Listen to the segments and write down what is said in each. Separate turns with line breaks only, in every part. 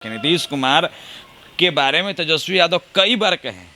कि नीतीश कुमार के बारे में तेजस्वी यादव कई बार कहे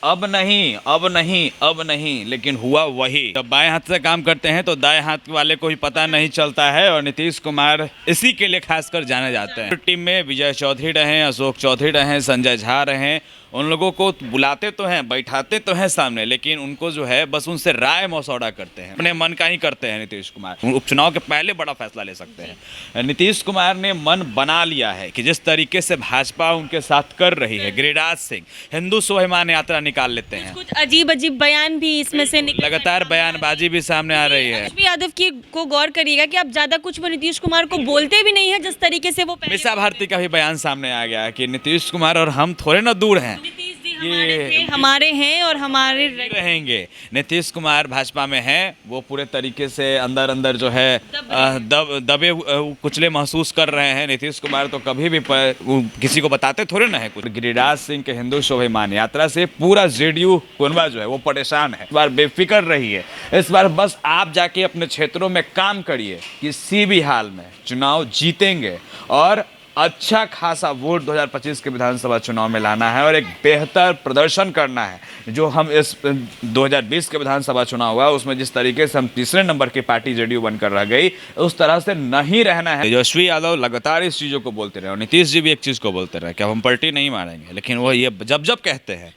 अब नहीं अब नहीं अब नहीं, लेकिन हुआ वही। जब बाएं हाथ से काम करते हैं तो दाएं हाथ वाले को ही पता नहीं चलता है, और नीतीश कुमार इसी के लिए खासकर जाने जाते हैं। टीम में विजय चौधरी रहे, अशोक चौधरी रहे, संजय झा रहे, उन लोगों को बुलाते तो हैं, बैठाते तो हैं सामने, लेकिन उनको जो है बस उनसे राय मसौदा करते हैं, अपने मन का ही करते हैं। नीतीश कुमार उपचुनाव के पहले बड़ा फैसला ले सकते हैं। नीतीश कुमार ने मन बना लिया है कि जिस तरीके से भाजपा उनके साथ कर रही है, गिरिराज सिंह हिंदू स्वाभिमान यात्रा निकाल लेते हैं,
कुछ अजीब अजीब बयान भी इसमें से
लगातार बयानबाजी भी सामने आ रही है।
तेजस्वी यादव की को गौर करिएगा कि आप ज्यादा कुछ वो नीतीश कुमार को बोलते भी नहीं है, जिस तरीके से वो
मीसा भारती का भी बयान सामने आ गया है कि नीतीश कुमार और हम थोड़े ना दूर हैं,
हमारे हैं और हमारे
रहेंगे। नीतीश कुमार भाजपा में हैं, वो पूरे तरीके से अंदर अंदर जो है दबे कुचले महसूस कर रहे हैं। नीतीश कुमार तो कभी भी किसी को बताते थोड़े ना है कुछ। गिरिराज सिंह के हिंदू स्वाभिमान यात्रा से पूरा जेडीयू कोनवा जो है वो परेशान है, इस बार बेफिक्र रही है। इस बार बस आप जाके अपने क्षेत्रों में काम करिए, किसी भी हाल में चुनाव जीतेंगे और अच्छा खासा वोट 2025 के विधानसभा चुनाव में लाना है और एक बेहतर प्रदर्शन करना है। जो हम इस 2020 के विधानसभा चुनाव हुआ उसमें जिस तरीके से हम तीसरे नंबर की पार्टी जेडीयू बनकर रह गई, उस तरह से नहीं रहना है। तेजस्वी यादव लगातार इस चीज़ों को बोलते रहे और नीतीश जी भी एक चीज़ को बोलते रहे कि हम पलटी नहीं मारेंगे, लेकिन वो ये जब जब कहते हैं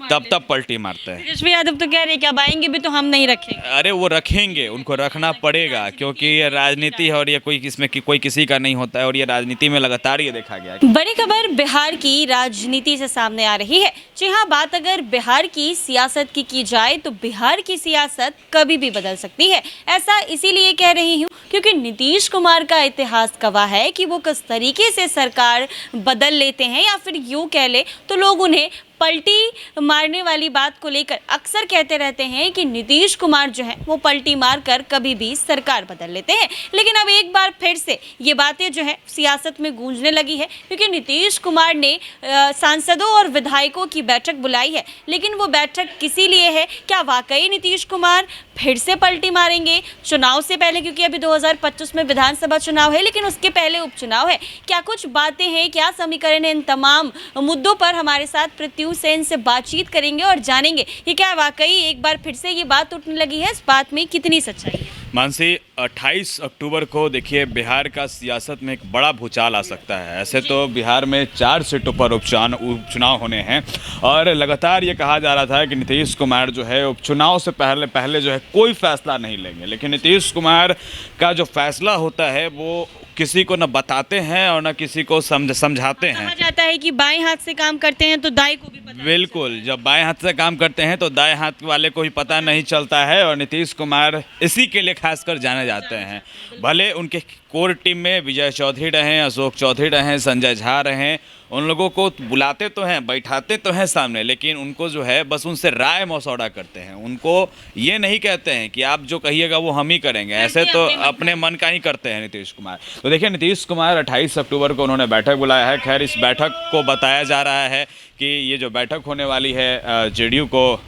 तब पलटी मारते हैं।
तेजस्वी यादव तो कह रहे हैं कि अब आएंगे भी तो हम नहीं रखेंगे।
अरे वो रखेंगे, उनको रखना पड़ेगा, क्योंकि ये राजनीति है और ये कोई इसमें कोई किसी का नहीं होता है, और ये राजनीति में लगातार ये देखा गया।
बड़ी खबर बिहार की राजनीति से सामने आ रही है। जी हाँ, बात अगर बिहार की सियासत की जाए तो बिहार की सियासत कभी भी बदल सकती है। ऐसा इसीलिए कह रही हूँ क्योंकि नीतीश कुमार का इतिहास गवाह है कि वो किस तरीके से सरकार बदल लेते हैं, या फिर यूँ कह ले तो लोग उन्हें पलटी मारने वाली बात को लेकर अक्सर कहते रहते हैं कि नीतीश कुमार जो है वो पलटी मारकर कभी भी सरकार बदल लेते हैं। लेकिन अब एक बार फिर से ये बातें जो है सियासत में गूंजने लगी है, क्योंकि नीतीश कुमार ने सांसदों और विधायकों की बैठक बुलाई है। लेकिन वो बैठक किसी लिए है? क्या वाकई नीतीश कुमार फिर से पलटी मारेंगे चुनाव से पहले? क्योंकि अभी 2025 में विधानसभा चुनाव है, लेकिन उसके पहले उपचुनाव है। क्या कुछ बातें हैं, क्या समीकरण है? इन तमाम मुद्दों पर हमारे साथ पृथ्वी सेन से बातचीत करेंगे और जानेंगे कि क्या वाकई एक बार फिर से ये बात उठने लगी है, इस बात में कितनी सच्चाई है।
मानसी, 28 अक्टूबर को देखिए बिहार का सियासत में एक बड़ा भूचाल आ सकता है। ऐसे तो बिहार में 4 सीटों पर उपचुनाव होने हैं और लगातार ये कहा जा रहा था कि नीतीश कुमार जो है उपचुनाव से पहले जो है कोई फैसला नहीं लेंगे, लेकिन नीतीश कुमार का जो फैसला होता है वो किसी को न बताते हैं और न किसी को समझाते हैं।
कहा जाता है कि बाएं हाथ से काम करते हैं तो दाएं को भी पता।
बिल्कुल, जब बाएं हाथ से काम करते हैं तो दाएं हाथ वाले को ही पता नहीं चलता है, और नीतीश कुमार इसी के लिए खासकर जाने जाते हैं। भले उनके कोर टीम में विजय चौधरी रहे, अशोक चौधरी रहे, संजय झा रहे, उन लोगों को बुलाते तो हैं, बैठाते तो हैं सामने, लेकिन उनको जो है बस उनसे राय मसौदा करते हैं। उनको ये नहीं कहते हैं कि आप जो कहिएगा वो हम ही करेंगे, ऐसे तो अपने मन का ही करते हैं नीतीश कुमार। तो देखिए, नीतीश कुमार 28 अक्टूबर को उन्होंने बैठक बुलाया है। खैर, इस बैठक को बताया जा रहा है कि ये जो बैठक होने वाली है जेडीयू को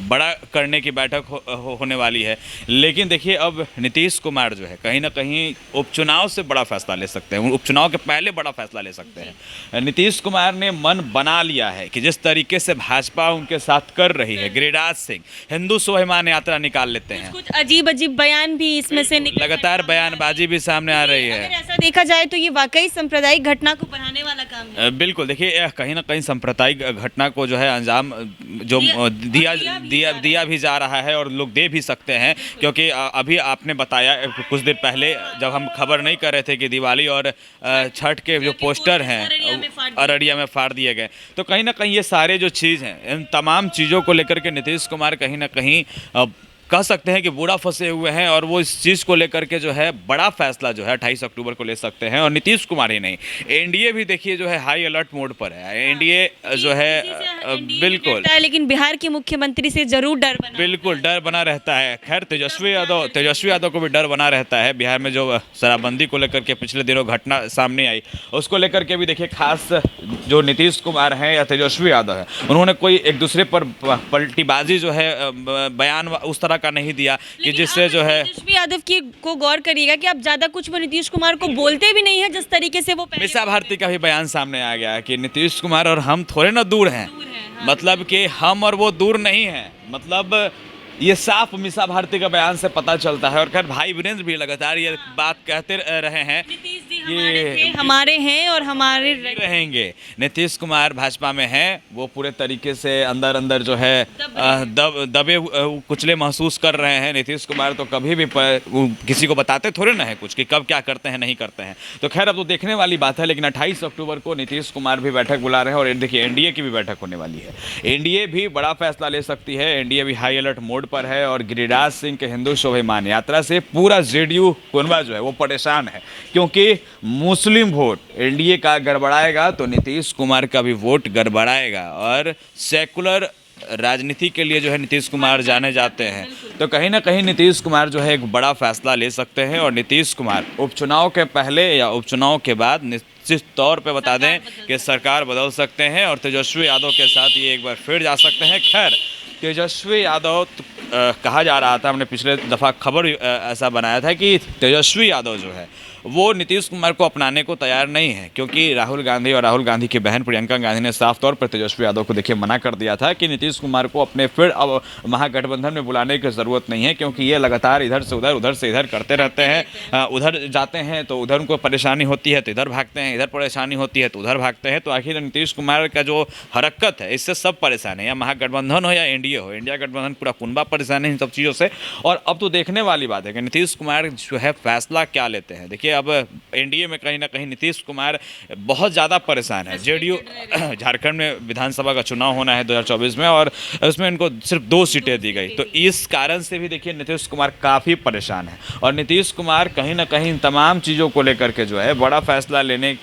बड़ा करने की बैठक होने वाली है। लेकिन देखिए, अब नीतीश कुमार जो है कहीं ना कहीं उपचुनाव से बड़ा फैसला ले सकते हैं, उपचुनाव के पहले बड़ा फैसला ले सकते हैं। नीतीश कुमार ने मन बना लिया है कि जिस तरीके से भाजपा उनके साथ कर रही है, गिरिराज सिंह हिंदू स्वाभिमान यात्रा निकाल लेते हैं,
कुछ अजीब अजीब बयान भी इसमें से
लगातार बयानबाजी भी सामने आ रही है।
अगर ऐसा देखा जाए तो ये वाकई सांप्रदायिक घटना को बढ़ाने वाला काम है।
बिल्कुल, देखिए कहीं ना कहीं सांप्रदायिक घटना को जो है अंजाम जो दिया भी जा रहा है और लोग दे भी सकते हैं, क्योंकि अभी आपने बताया कुछ देर पहले जब हम खबर नहीं कर रहे थे कि दिवाली और छठ के जो पोस्टर हैं अररिया में फाड़ दिए गए, तो कहीं ना कहीं ये सारे जो चीज़ हैं, इन तमाम चीज़ों को लेकर के नीतीश कुमार कहीं ना कहीं कह सकते हैं कि बुरा फंसे हुए हैं, और वो इस चीज़ को लेकर के जो है बड़ा फैसला जो है 28 अक्टूबर को ले सकते हैं। और नीतीश कुमार ही नहीं, एनडीए भी देखिए जो है हाई अलर्ट मोड पर है। एनडीए जो है बिल्कुल,
लेकिन बिहार के मुख्यमंत्री से जरूर
बिल्कुल डर बना रहता है। खैर, तेजस्वी यादव को भी डर बना रहता है। बिहार में जो शराबबंदी को लेकर के पिछले दिनों घटना सामने आई, उसको लेकर के भी देखिए खास जो नीतीश कुमार हैं या तेजस्वी यादव है, उन्होंने कोई एक दूसरे पर पलटीबाजी जो है बयान उस तरह का नहीं दिया कि जिससे जो है
तेजस्वी यादव की को गौर करिएगा कि आप ज्यादा कुछ वो नीतीश कुमार को बोलते भी नहीं है जिस तरीके से वो पहले
मीसा भारती का भी बयान सामने आ गया कि नीतीश कुमार और हम थोड़े ना दूर हैं, मतलब कि हम और वो दूर नहीं हैं, मतलब ये साफ मीसा भारती का बयान से पता चलता है। और खैर भाई वीरेंद्र भी लगातार ये बात कहते रहे हैं
कि हमारे हैं और हमारे
रहेंगे। नीतीश कुमार भाजपा में हैं, वो पूरे तरीके से अंदर अंदर जो है दबे कुचले महसूस कर रहे हैं। नीतीश कुमार तो कभी भी किसी को बताते थोड़े ना है कुछ कि कब क्या करते हैं नहीं करते हैं। तो खैर अब तो देखने वाली बात है, लेकिन 28 अक्टूबर को नीतीश कुमार भी बैठक बुला रहे हैं और देखिए एनडीए की भी बैठक होने वाली है। एनडीए भी बड़ा फैसला ले सकती है, एनडीए भी हाई अलर्ट मोड पर है और गिरिराज सिंह के हिंदू स्वाभिमान यात्रा से पूरा जेडीयू कुनबा जो है वो परेशान है, क्योंकि मुस्लिम वोट एनडीए का गड़बड़ाएगा तो नीतीश कुमार का भी वोट गड़बड़ाएगा। और सेकुलर राजनीति के लिए जो है नीतीश कुमार जाने जाते हैं, तो कहीं ना कहीं नीतीश कुमार जो है एक बड़ा फैसला ले सकते हैं। और नीतीश कुमार उपचुनाव के पहले या उपचुनाव के बाद निश्चित तौर पे बता दें कि सरकार बदल सकते हैं और तेजस्वी यादव के साथ ये एक बार फिर जा सकते हैं। खैर तेजस्वी यादव कहा जा रहा था, हमने पिछले दफ़ा खबर ऐसा बनाया था कि तेजस्वी यादव जो है वो नीतीश कुमार को अपनाने को तैयार नहीं है, क्योंकि राहुल गांधी और राहुल गांधी की बहन प्रियंका गांधी ने साफ तौर पर तेजस्वी यादव को देखिए मना कर दिया था कि नीतीश कुमार को अपने फिर अब महागठबंधन में बुलाने की ज़रूरत नहीं है, क्योंकि ये लगातार इधर से इधर करते रहते हैं। उधर जाते हैं तो उधर उनको परेशानी होती है तो इधर भागते हैं, इधर परेशानी होती है तो उधर भागते हैं। तो आखिर नीतीश कुमार का जो हरकत है इससे सब परेशान है, या महागठबंधन हो या एनडीए हो, इंडिया गठबंधन पूरा कुनबा परेशान है इन सब चीज़ों से। और अब तो देखने वाली बात है कि नीतीश कुमार जो है फैसला क्या लेते हैं। देखिए अब एनडीए में कहीं ना कहीं नीतीश कुमार बहुत ज़्यादा परेशान है। जेडीयू झारखंड में विधानसभा का चुनाव होना है 2024 में और उसमें इनको सिर्फ 2 सीटें दी गई, तो इस कारण से भी देखिए नीतीश कुमार काफ़ी परेशान है। और नीतीश कुमार कहीं ना कहीं तमाम चीज़ों को लेकर के जो है बड़ा फैसला लेने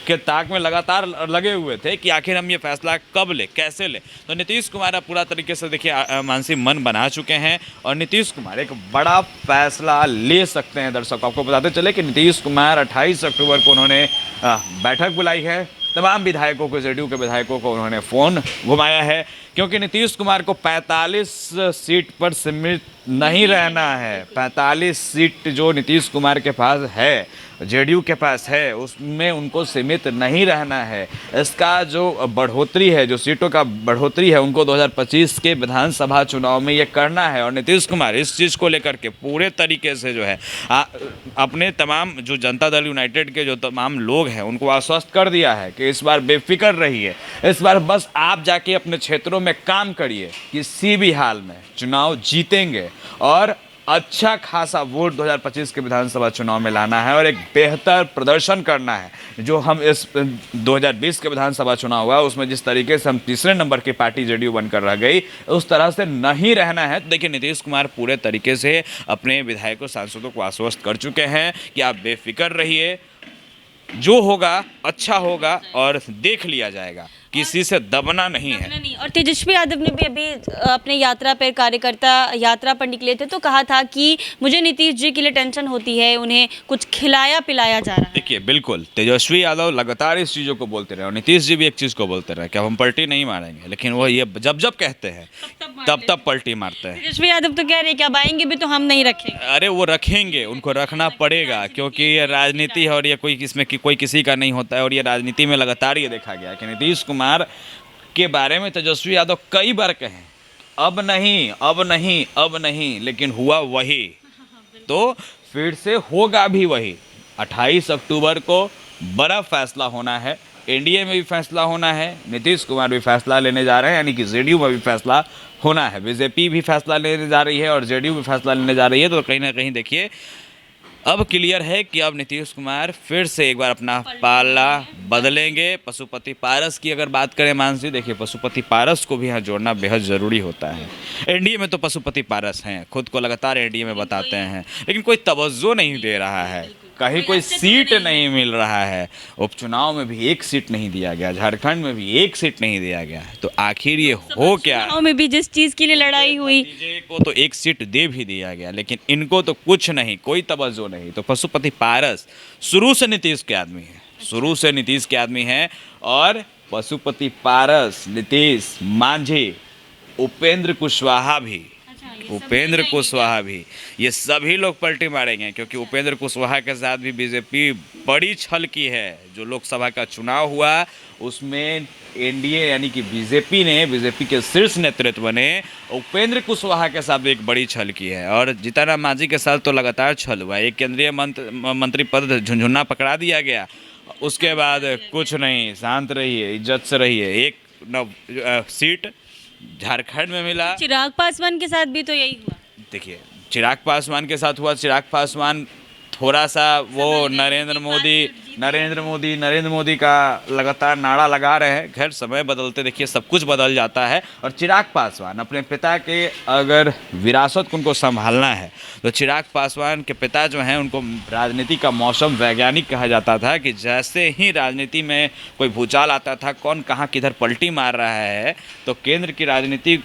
के ताक में लगातार लगे हुए थे कि आखिर हम ये फैसला कब ले, कैसे ले। तो नीतीश कुमार अब पूरा तरीके से देखिए मानसिक मन बना चुके हैं और नीतीश कुमार एक बड़ा फैसला ले सकते हैं। दर्शकों आपको बताते चले कि नीतीश कुमार 28 अक्टूबर को उन्होंने बैठक बुलाई है, तमाम विधायकों को, जेडीयू के विधायकों को उन्होंने फ़ोन घुमाया है, क्योंकि नीतीश कुमार को 45 सीट पर सीमित नहीं रहना है। 45 सीट जो नीतीश कुमार के पास है, जेडीयू के पास है, उसमें उनको सीमित नहीं रहना है। इसका जो बढ़ोतरी है, जो सीटों का बढ़ोतरी है, उनको 2025 के विधानसभा चुनाव में ये करना है। और नीतीश कुमार इस चीज़ को लेकर के पूरे तरीके से जो है अपने तमाम जो जनता दल यूनाइटेड के जो तमाम लोग हैं उनको आश्वस्त कर दिया है कि इस बार बेफिक्र रहिए, इस बार बस आप जाके अपने क्षेत्रों में काम करिए, किसी भी हाल में चुनाव जीतेंगे और अच्छा खासा वोट 2025 के विधानसभा चुनाव में लाना है और एक बेहतर प्रदर्शन करना है। जो हम इस 2020 के विधानसभा चुनाव हुआ उसमें जिस तरीके से हम तीसरे नंबर की पार्टी जेडीयू बनकर रह गई, उस तरह से नहीं रहना है। तो देखिए नीतीश कुमार पूरे तरीके से अपने विधायकों सांसदों को आश्वस्त कर चुके हैं कि आप बेफिक्र रहिए, जो होगा अच्छा होगा और देख लिया जाएगा, किसी से दबना नहीं है।
नहीं। और तेजस्वी यादव ने भी अभी अपने यात्रा पर, कार्यकर्ता यात्रा पर निकले थे तो कहा था कि मुझे नीतीश जी के लिए टेंशन होती है, उन्हें कुछ खिलाया पिलाया जा रहा है।
देखिए बिल्कुल तेजस्वी यादव लगातार इस चीज़ों को बोलते रहे और नीतीश जी भी एक चीज़ को बोलते रहे कि अब हम पलटी नहीं मारेंगे, लेकिन वो ये जब कहते हैं तब पलटी मारते हैं।
तेजस्वी यादव तो कह रहे हैं कि अब आएंगे भी तो हम नहीं रखेंगे।
अरे वो रखेंगे, उनको रखना पड़ेगा, क्योंकि ये राजनीति है और ये कोई इसमें कोई किसी का नहीं होता है। और ये राजनीति में लगातार ये देखा गया कि नीतीश कुमार के बारे में तेजस्वी यादव कई बार कहें अब नहीं अब नहीं अब नहीं, लेकिन हुआ वही, तो फिर से होगा भी वही। 28 अक्टूबर को बड़ा फैसला होना है, एनडीए में भी फैसला होना है, नीतीश कुमार भी फैसला लेने जा रहे हैं, यानी कि जेडीयू में भी फैसला होना है, बीजेपी भी फैसला लेने जा रही है और जेडीयू भी फैसला लेने जा रही है। तो कहीं ना कहीं देखिए अब क्लियर है कि अब नीतीश कुमार फिर से एक बार अपना पाला बदलेंगे। पशुपति पारस की अगर बात करें मानसी, देखिए पशुपति पारस को भी यहाँ जोड़ना बेहद ज़रूरी होता है। एनडीए में तो पशुपति पारस हैं, खुद को लगातार एनडीए में बताते हैं, लेकिन कोई तवज्जो नहीं दे रहा है, कहीं कोई सीट नहीं मिल रहा है। उपचुनाव में भी 1 सीट नहीं दिया गया, झारखंड में भी 1 सीट नहीं दिया गया, तो आखिर ये हो क्या।
चुनाव में भी जिस चीज़ के लिए लड़ाई हुई,
को तो 1 सीट दे भी दिया गया, लेकिन इनको तो कुछ नहीं, कोई तवज्जो नहीं। तो पशुपति पारस शुरू से नीतीश के आदमी है, शुरू से नीतीश के आदमी हैं और पशुपति पारस, नीतीश, मांझी, उपेंद्र कुशवाहा भी, उपेंद्र कुशवाहा भी, ये सभी लोग पलटी मारेंगे क्योंकि उपेंद्र कुशवाहा के साथ भी बीजेपी बड़ी छल की है। जो लोकसभा का चुनाव हुआ उसमें एनडीए यानी कि बीजेपी के शीर्ष नेतृत्व ने उपेंद्र कुशवाहा के साथ भी एक बड़ी छल की है। और जीतनराम मांझी के साथ तो लगातार छल हुआ। एक केंद्रीय मंत्री पद झुंझुना पकड़ा दिया गया, उसके बाद कुछ नहीं, शांत रहिए, इज्जत से रहिए। एक सीट झारखंड में मिला।
चिराग पासवान के साथ भी तो यही हुआ।
देखिए चिराग पासवान के साथ हुआ। चिराग पासवान थोड़ा सा वो नरेंद्र मोदी का लगातार नारा लगा रहे हैं। खैर समय बदलते देखिए सब कुछ बदल जाता है। और चिराग पासवान अपने पिता के अगर विरासत को उनको संभालना है तो चिराग पासवान के पिता जो हैं उनको राजनीति का मौसम वैज्ञानिक कहा जाता था कि जैसे ही राजनीति में कोई भूचाल आता था, कौन कहाँ किधर पलटी मार रहा है, तो केंद्र की राजनीति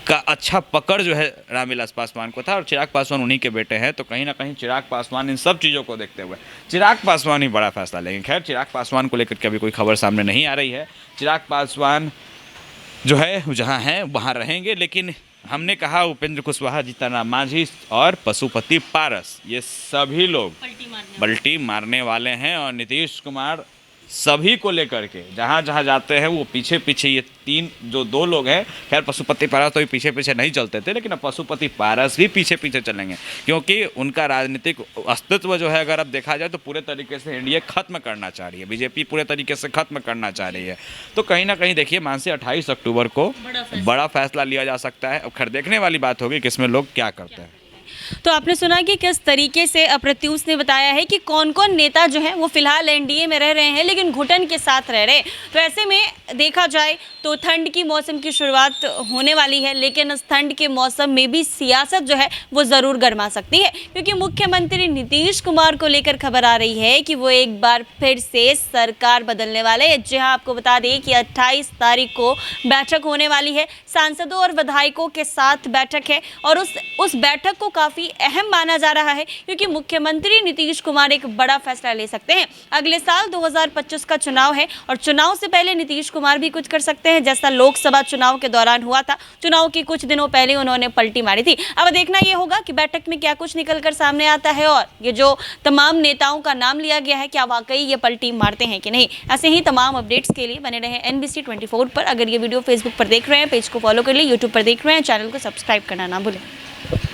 का अच्छा पकड़ जो है रामविलास पासवान को था। और चिराग पासवान उन्हीं के बेटे हैं, तो कहीं ना कहीं चिराग पासवान इन सब चीज़ों को देखते हुए चिराग पासवान ही बड़ा फैसला लेंगे। खैर चिराग पासवान को लेकर के अभी कोई खबर सामने नहीं आ रही है। चिराग पासवान जो है जहाँ हैं वहाँ रहेंगे, लेकिन हमने कहा उपेंद्र कुशवाहा, जीतनराम मांझी और पशुपति पारस ये सभी लोग पलटी मारने वाले हैं। और नीतीश कुमार सभी को लेकर के जहाँ जहाँ जाते हैं वो पीछे पीछे, ये दो लोग हैं। खैर पशुपति पारस तो पीछे पीछे नहीं चलते थे, लेकिन अब पशुपति पारस भी पीछे पीछे चलेंगे क्योंकि उनका राजनीतिक अस्तित्व जो है अगर अब देखा जाए तो पूरे तरीके से एनडीए खत्म करना चाह रही है, बीजेपी पूरे तरीके से खत्म करना चाह रही है। तो कहीं ना कहीं देखिए मान से 28 अक्टूबर को बड़ा फैसला लिया जा सकता है। अब खैर देखने वाली बात होगी कि इसमें लोग क्या करते हैं।
तो आपने सुना कि किस तरीके से प्रत्युष ने बताया है कि कौन कौन नेता जो हैं वो फिलहाल एनडीए में रह रहे हैं लेकिन घुटन के साथ रह रहे हैं। तो ऐसे में देखा जाए तो ठंड की मौसम की शुरुआत होने वाली है, लेकिन इस ठंड के मौसम में भी सियासत जो है वो ज़रूर गर्मा सकती है क्योंकि मुख्यमंत्री नीतीश कुमार को लेकर खबर आ रही है कि वो एक बार फिर से सरकार बदलने वाले हैं। जी हाँ, आपको बता दें कि 28 तारीख को बैठक होने वाली है, सांसदों और विधायकों के साथ बैठक है और उस बैठक को काफ़ी अहम माना जा रहा है क्योंकि मुख्यमंत्री नीतीश कुमार एक बड़ा फैसला ले सकते हैं। अगले साल 2025 का चुनाव है और चुनाव से पहले नीतीश कुमार भी कुछ कर सकते हैं, जैसा लोकसभा चुनाव के दौरान हुआ था। चुनाव के कुछ दिनों पहले उन्होंने पलटी मारी थी। अब देखना यह होगा कि बैठक में क्या कुछ निकल कर सामने आता है और ये जो तमाम नेताओं का नाम लिया गया है क्या वाकई ये पलटी मारते हैं कि नहीं। ऐसे ही तमाम अपडेट्स के लिए बने रहे NBC 24 पर। अगर ये वीडियो फेसबुक पर देख रहे हैं पेज को फॉलो कर लिए, यूट्यूब पर देख रहे हैं चैनल को सब्सक्राइब करना ना भूलें।